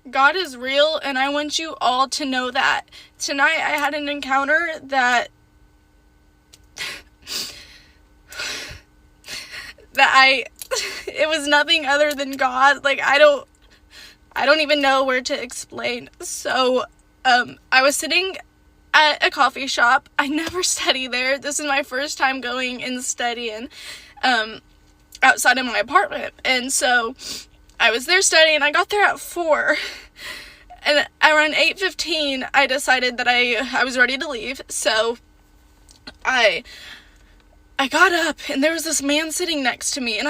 God is real, and I want you all to know that. Tonight I had an encounter that it was nothing other than God. Like, I don't even know where to explain. So, I was sitting at a coffee shop. I never study there. This is my first time going and studying, outside of my apartment. And so, I was there studying. I got there at 4. And around 8:15, I decided that I was ready to leave. So, I got up, and there was this man sitting next to me, and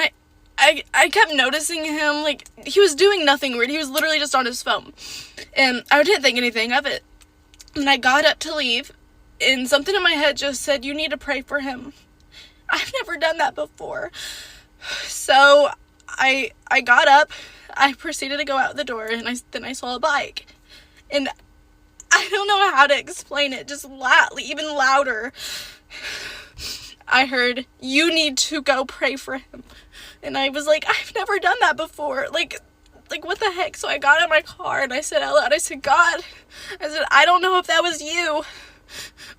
I kept noticing him. Like, he was doing nothing weird. He was literally just on his phone, and I didn't think anything of it. And I got up to leave, and something in my head just said, you need to pray for him. I've never done that before. So I got up, I proceeded to go out the door, and then I saw a bike, and I don't know how to explain it, just even louder, I heard, you need to go pray for him. And I was like, I've never done that before. Like, what the heck? So I got in my car, and I said out loud, I said, God, I don't know if that was you,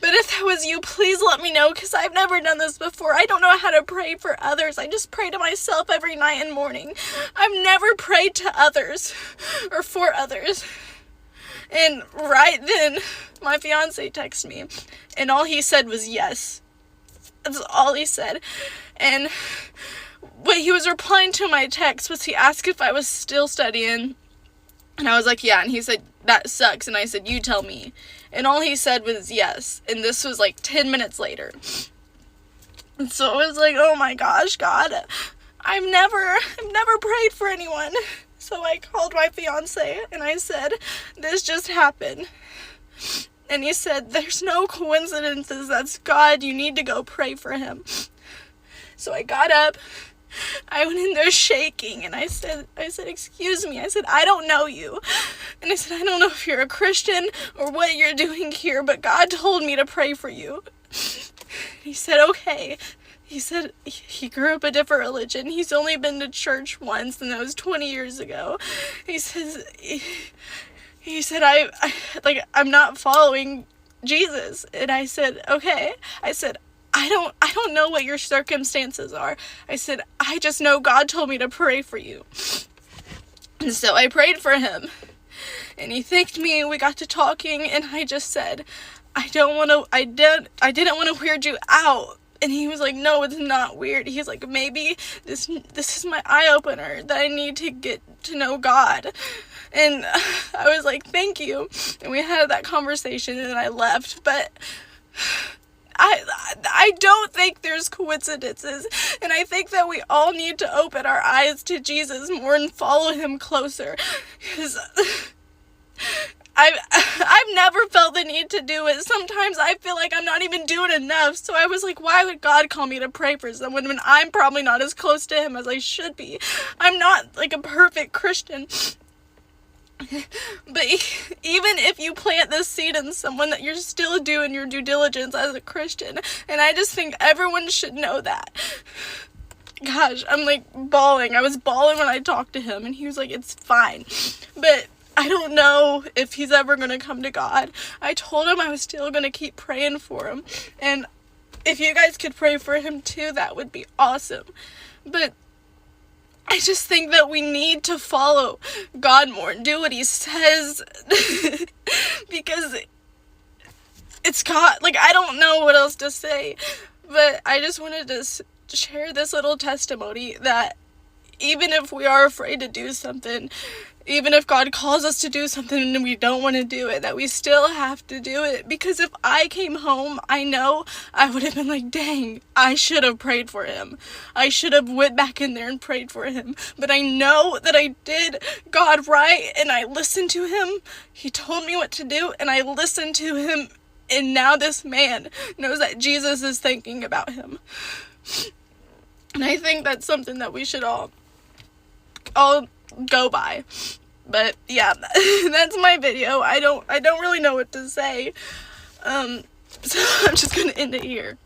but if that was you, please let me know, because I've never done this before. I don't know how to pray for others. I just pray to myself every night and morning. I've never prayed to others or for others. And right then, my fiance texted me, and all he said was yes. That's all he said. And what he was replying to my text was, he asked if I was still studying, and I was like, yeah, and he said, that sucks, and I said, you tell me. And all he said was yes, and this was like 10 minutes later. And so I was like, oh my gosh, God, I've never prayed for anyone. So I called my fiance, and I said, this just happened. And he said, there's no coincidences, that's God, you need to go pray for him. So I got up, I went in there shaking, and I said, excuse me, I said, I don't know you. And I said, I don't know if you're a Christian or what you're doing here, but God told me to pray for you. He said, okay. He said he grew up a different religion. He's only been to church once, and that was 20 years ago. He said, I'm not following Jesus. And I said, okay. I said, I don't know what your circumstances are. I said, I just know God told me to pray for you. And so I prayed for him, and he thanked me, and we got to talking, and I just said, I didn't want to weird you out. And he was like, no, it's not weird. He's like, maybe this is my eye-opener, that I need to get to know God. And I was like, thank you. And we had that conversation, and I left. But I don't think there's coincidences. And I think that we all need to open our eyes to Jesus more and follow him closer. Because I've never felt the need to do it. Sometimes I feel like I'm not even doing enough. So I was like, why would God call me to pray for someone when I'm probably not as close to him as I should be? I'm not like a perfect Christian. But even if you plant this seed in someone, that you're still doing your due diligence as a Christian. And I just think everyone should know that. Gosh, I'm like bawling. I was bawling when I talked to him, and he was like, it's fine. But I don't know if he's ever going to come to God. I told him I was still going to keep praying for him. And if you guys could pray for him too, that would be awesome. But I just think that we need to follow God more and do what he says. Because it's God. Like, I don't know what else to say. But I just wanted to share this little testimony that even if we are afraid to do something, even if God calls us to do something and we don't want to do it, that we still have to do it. Because if I came home, I know I would have been like, dang, I should have prayed for him. I should have went back in there and prayed for him. But I know that I did God right, and I listened to him. He told me what to do, and I listened to him. And now this man knows that Jesus is thinking about him. And I think that's something that we should all go by. But yeah, that's my video. I don't really know what to say. So I'm just gonna end it here.